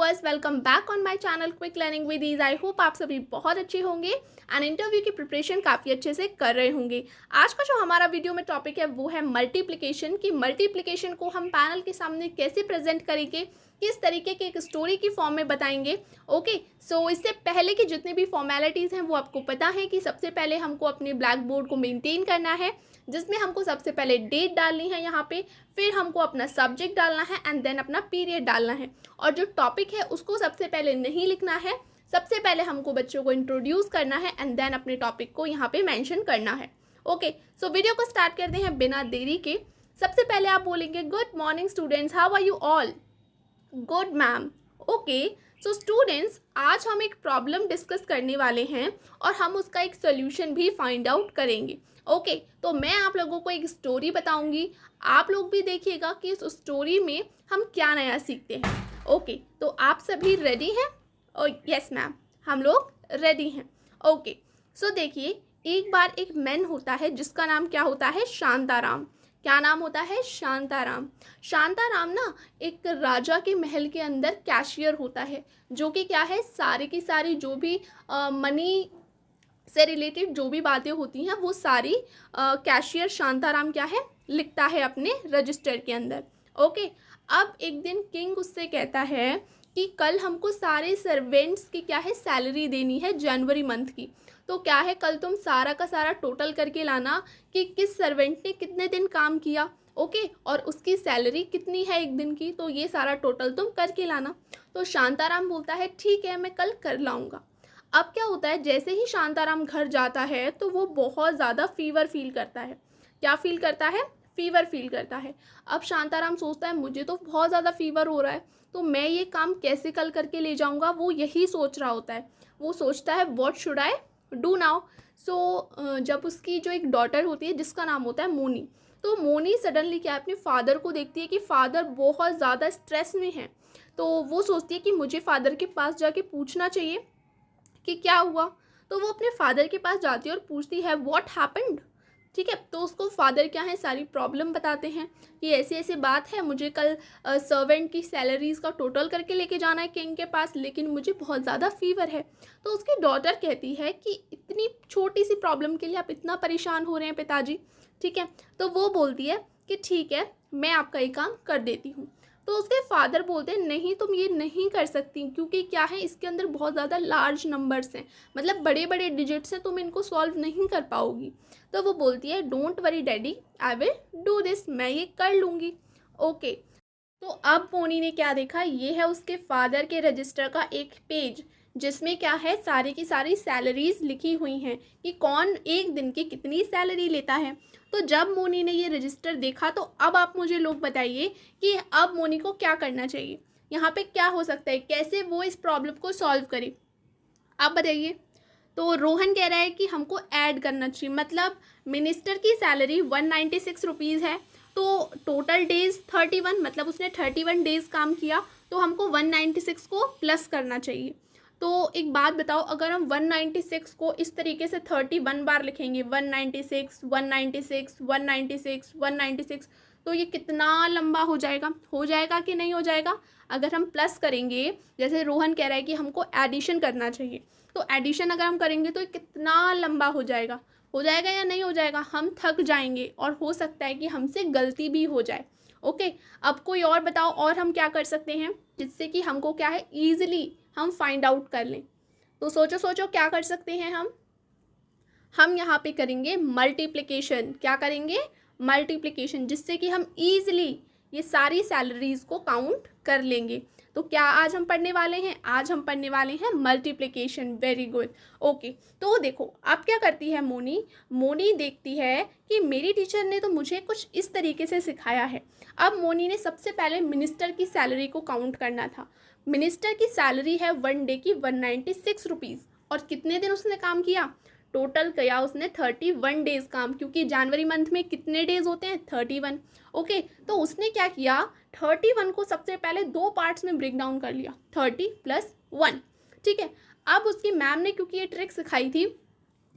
Viewers, welcome back on my channel quick learning with ease. I hope आप सभी बहुत अच्छे होंगे एंड इंटरव्यू की प्रिपरेशन काफ़ी अच्छे से कर रहे होंगे। आज का जो हमारा वीडियो में टॉपिक है वो है मल्टीप्लिकेशन। कि मल्टीप्लिकेशन को हम पैनल के सामने कैसे प्रेजेंट करेंगे, किस तरीके के एक स्टोरी की फॉर्म में बताएंगे। ओके, सो इससे पहले की जितनी भी फॉर्मेलिटीज़ हैं वो आपको पता है कि सबसे पहले हमको अपने ब्लैक बोर्ड को मेंटेन करना है, जिसमें हमको सबसे पहले डेट डालनी है यहाँ पे, फिर हमको अपना सब्जेक्ट डालना है एंड देन अपना पीरियड डालना है। और जो टॉपिक है उसको सबसे पहले नहीं लिखना है, सबसे पहले हमको बच्चों को इंट्रोड्यूस करना है एंड देन अपने टॉपिक को यहाँ पे मेंशन करना है। ओके, सो वीडियो को स्टार्ट करते हैं बिना देरी के। सबसे पहले आप बोलेंगे good morning students, how are you all. Good ma'am. Okay, so students, आज हम एक प्रॉब्लम डिस्कस करने वाले हैं और हम उसका एक सोल्यूशन भी फाइंड आउट करेंगे। ओके, तो मैं आप लोगों को एक स्टोरी बताऊंगी, आप लोग भी देखिएगा कि इस स्टोरी में हम क्या नया सीखते हैं। ओके, तो आप सभी रेडी हैं? यस मैम, हम लोग रेडी हैं। ओके, सो देखिए, एक बार एक मैन होता है जिसका नाम क्या होता है? शांताराम। क्या नाम होता है? शांताराम। शांताराम ना एक राजा के महल के अंदर कैशियर होता है, जो कि क्या है, सारी की सारी जो भी मनी से रिलेटेड जो भी बातें होती हैं वो सारी कैशियर शांताराम क्या है, लिखता है अपने रजिस्टर के अंदर। ओके, अब एक दिन किंग उससे कहता है कि कल हमको सारे सर्वेंट्स की क्या है, सैलरी देनी है जनवरी मंथ की। तो क्या है, कल तुम सारा का सारा टोटल करके लाना कि किस सर्वेंट ने कितने दिन काम किया। ओके, और उसकी सैलरी कितनी है एक दिन की, तो ये सारा टोटल तुम करके लाना। तो शांताराम बोलता है ठीक है, मैं कल कर लाऊंगा। अब क्या होता है, जैसे ही शांताराम घर जाता है तो वो बहुत ज़्यादा फीवर फील करता है। क्या फील करता है? फीवर फील करता है। अब शांताराम सोचता है मुझे तो बहुत ज़्यादा फीवर हो रहा है, तो मैं ये काम कैसे कल करके ले जाऊंगा, वो यही सोच रहा होता है। वो सोचता है what should I do now. So जब उसकी जो एक डॉटर होती है जिसका नाम होता है मोनी, तो मोनी सडनली क्या है, अपने फादर को देखती है कि फादर बहुत ज़्यादा स्ट्रेस में है। तो वो सोचती है कि मुझे फादर के पास जाके पूछना चाहिए कि क्या हुआ। तो वो अपने फादर के पास जाती है और पूछती है व्हाट हैपेंड। ठीक है, तो उसको फादर क्या है, सारी प्रॉब्लम बताते हैं कि ऐसी ऐसी बात है, मुझे कल सर्वेंट की सैलरीज़ का टोटल करके लेके जाना है किंग के पास, लेकिन मुझे बहुत ज़्यादा फीवर है। तो उसकी डॉटर कहती है कि इतनी छोटी सी प्रॉब्लम के लिए आप इतना परेशान हो रहे हैं पिताजी। ठीक है, तो वो बोलती है कि ठीक है, मैं आपका ये काम कर देती हूँ। तो उसके फादर बोलते हैं नहीं, तुम ये नहीं कर सकती, क्योंकि क्या है, इसके अंदर बहुत ज़्यादा लार्ज नंबर्स हैं, मतलब बड़े बड़े डिजिट्स हैं, तुम इनको सॉल्व नहीं कर पाओगी। तो वो बोलती है don't worry daddy, I will do this, मैं ये कर लूँगी। ओके, तो अब मोनी ने क्या देखा, ये है उसके फादर के रजिस्टर का एक पेज, जिसमें क्या है, सारी की सारी सैलरीज लिखी हुई हैं कि कौन एक दिन की कितनी सैलरी लेता है। तो जब मोनी ने ये रजिस्टर देखा, तो अब आप मुझे लोग बताइए कि अब मोनी को क्या करना चाहिए, यहाँ पे क्या हो सकता है, कैसे वो इस प्रॉब्लम को सॉल्व करे, आप बताइए। तो रोहन कह रहा है कि हमको ऐड करना चाहिए, मतलब मिनिस्टर की सैलरी 196 रुपीज़ है, तो टोटल डेज 31, मतलब उसने 31 डेज काम किया, तो हमको 196 को प्लस करना चाहिए। तो एक बात बताओ, अगर हम 196 को इस तरीके से 31 बार लिखेंगे, 196 196 196 196, तो ये कितना लंबा हो जाएगा कि नहीं हो जाएगा। अगर हम प्लस करेंगे, जैसे रोहन कह रहा है कि हमको एडिशन करना चाहिए, तो एडिशन अगर हम करेंगे तो कितना लंबा हो जाएगा या नहीं हो जाएगा, हम थक जाएंगे और हो सकता है कि हमसे गलती भी हो जाए। ओके, अब कोई और बताओ, और हम क्या कर सकते हैं जिससे कि हमको क्या है, ईजिली हम फाइंड आउट कर लें। तो सोचो सोचो क्या कर सकते हैं हम यहाँ पे करेंगे मल्टीप्लिकेशन। क्या करेंगे? मल्टीप्लिकेशन, जिससे कि हम ईजिली ये सारी सैलरीज को काउंट कर लेंगे। तो क्या आज हम पढ़ने वाले हैं? आज हम पढ़ने वाले हैं मल्टीप्लिकेशन। Very good. ओके, तो देखो अब क्या करती है मोनी देखती है कि मेरी टीचर ने तो मुझे कुछ इस तरीके से सिखाया है। अब मोनी ने सबसे पहले मिनिस्टर की सैलरी को काउंट करना था। मिनिस्टर की सैलरी है 1 डे की 196 रुपीज़, और कितने दिन उसने काम किया, टोटल किया उसने 31 डेज काम, क्योंकि जनवरी मंथ में कितने डेज होते हैं, 31। ओके, तो उसने क्या किया, 31 को सबसे पहले 2 पार्ट्स में ब्रेक डाउन कर लिया, 30 + 1। ठीक है, अब उसकी मैम ने क्योंकि ये ट्रिक सिखाई थी,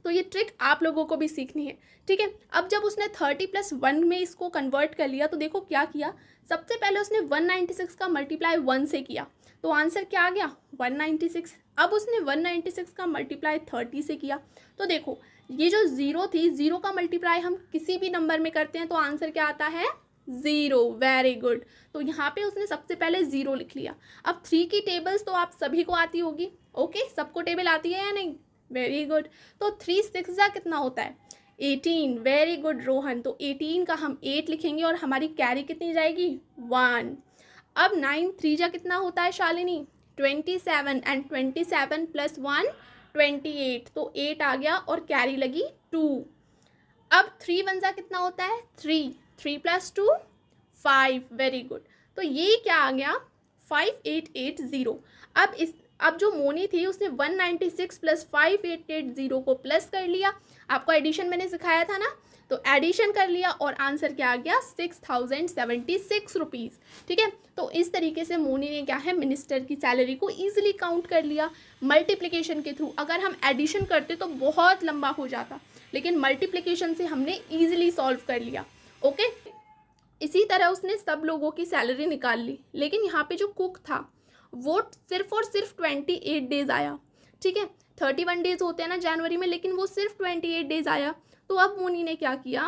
तो ये ट्रिक आप लोगों को भी सीखनी है, ठीक है। अब जब उसने 30+1 में इसको कन्वर्ट कर लिया तो देखो क्या किया, सबसे पहले उसने 196 का मल्टीप्लाई 1 से किया, तो आंसर क्या आ गया 196। अब उसने 196 का मल्टीप्लाई 30 से किया, तो देखो ये जो ज़ीरो थी, ज़ीरो का मल्टीप्लाई हम किसी भी नंबर में करते हैं तो आंसर क्या आता है 0। Very good. तो यहाँ पे उसने सबसे पहले 0 लिख लिया। अब 3 की टेबल्स तो आप सभी को आती होगी, ओके, सबको टेबल आती है या नहीं, वेरी गुड। तो 3 6 जा कितना होता है 18, वेरी गुड रोहन। तो 18 का हम 8 लिखेंगे और हमारी कैरी कितनी जाएगी 1। अब 9 3 जा कितना होता है शालिनी 27, एंड 27 + 1 28, तो 8 आ गया और कैरी लगी 2। अब 3 1 जा कितना होता है 3, 3 + 2 5, वेरी गुड। तो ये क्या आ गया 5880। अब जो मोनी थी उसने 196 + 5880 को प्लस कर लिया, आपको एडिशन मैंने सिखाया था ना, तो एडिशन कर लिया और आंसर क्या आ गया 6076 रुपीज़, ठीक है। तो इस तरीके से मोनी ने क्या है मिनिस्टर की सैलरी को ईजिली काउंट कर लिया मल्टीप्लिकेशन के थ्रू। अगर हम एडिशन करते तो बहुत लंबा हो जाता, लेकिन मल्टीप्लिकेशन से हमने ईजिली सॉल्व कर लिया, ओके। इसी तरह उसने सब लोगों की सैलरी निकाल ली, लेकिन यहाँ पे जो कुक था वो सिर्फ और सिर्फ 28 डेज़ आया, ठीक है। 31 डेज़ होते हैं ना जनवरी में, लेकिन वो सिर्फ 28 डेज़ आया। तो अब मोनी ने क्या किया,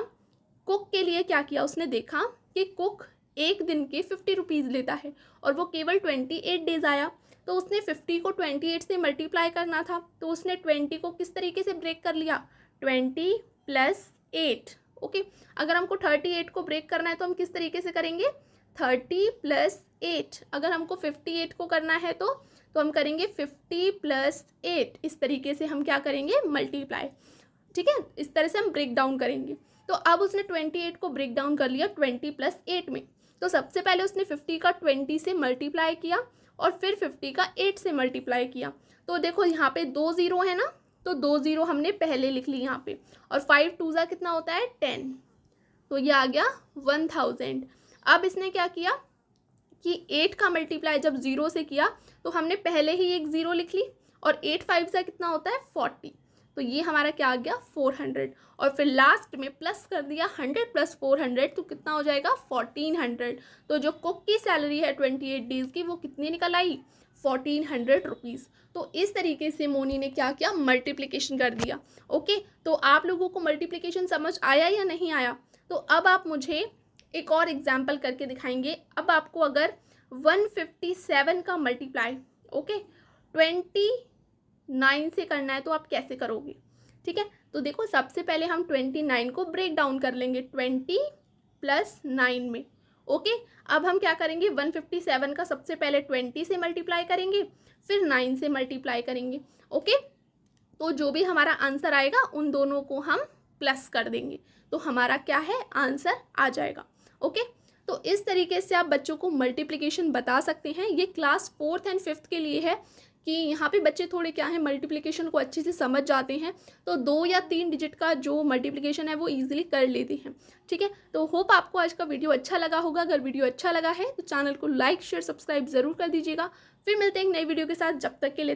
कुक के लिए क्या किया, उसने देखा कि कुक एक दिन के 50 रुपीज़ लेता है और वो केवल 28 डेज़ आया, तो उसने 50 को 28 से मल्टीप्लाई करना था। तो उसने 20 को किस तरीके से ब्रेक कर लिया 20 + 8, ओके। अगर हमको 38 को ब्रेक करना है तो हम किस तरीके से करेंगे 30 + 8। अगर हमको 58 को करना है तो हम करेंगे 50 + 8। इस तरीके से हम क्या करेंगे मल्टीप्लाई, ठीक है, इस तरह से हम ब्रेक डाउन करेंगे। तो अब उसने 28 को ब्रेक डाउन कर लिया 20 + 8 में। तो सबसे पहले उसने 50 का 20 से मल्टीप्लाई किया और फिर 50 का 8 से मल्टीप्लाई किया। तो देखो यहाँ पे 2 0 है ना, तो 2 0 हमने पहले लिख ली यहाँ पे, और 5 2 जा कितना होता है 10, तो ये आ गया 1000। अब इसने क्या किया कि 8 का मल्टीप्लाई जब 0 से किया तो हमने पहले ही एक 0 लिख ली, और 8 5 से कितना होता है 40, तो ये हमारा क्या आ गया 400, और फिर लास्ट में प्लस कर दिया 100 + 400, तो कितना हो जाएगा 1400। तो जो कुक की सैलरी है 28 डेज़ की वो कितनी निकल आई 1400 रुपीज़। तो इस तरीके से मोनी ने क्या किया मल्टीप्लिकेशन कर दिया, ओके। तो आप लोगों को मल्टीप्लिकेशन समझ आया या नहीं आया, तो अब आप मुझे एक और एग्जाम्पल करके दिखाएंगे। अब आपको अगर 157 का मल्टीप्लाई, ओके, 29 से करना है तो आप कैसे करोगे, ठीक है। तो देखो सबसे पहले हम 29 को ब्रेक डाउन कर लेंगे 20 + 9 में, ओके। अब हम क्या करेंगे 157 का सबसे पहले 20 से मल्टीप्लाई करेंगे, फिर 9 से मल्टीप्लाई करेंगे, ओके। तो जो भी हमारा आंसर आएगा उन दोनों को हम प्लस कर देंगे, तो हमारा क्या है आंसर आ जाएगा, ओके। तो इस तरीके से आप बच्चों को मल्टीप्लिकेशन बता सकते हैं। ये क्लास 4th और 5th के लिए है कि यहाँ पे बच्चे थोड़े क्या है मल्टीप्लिकेशन को अच्छे से समझ जाते हैं, तो 2 या 3 डिजिट का जो मल्टीप्लिकेशन है वो इजीली कर लेते हैं, ठीक है। तो होप आपको आज का वीडियो अच्छा लगा होगा। अगर वीडियो अच्छा लगा है तो चैनल को लाइक शेयर सब्सक्राइब ज़रूर कर दीजिएगा। फिर मिलते हैं एक नई वीडियो के साथ, जब तक के लिए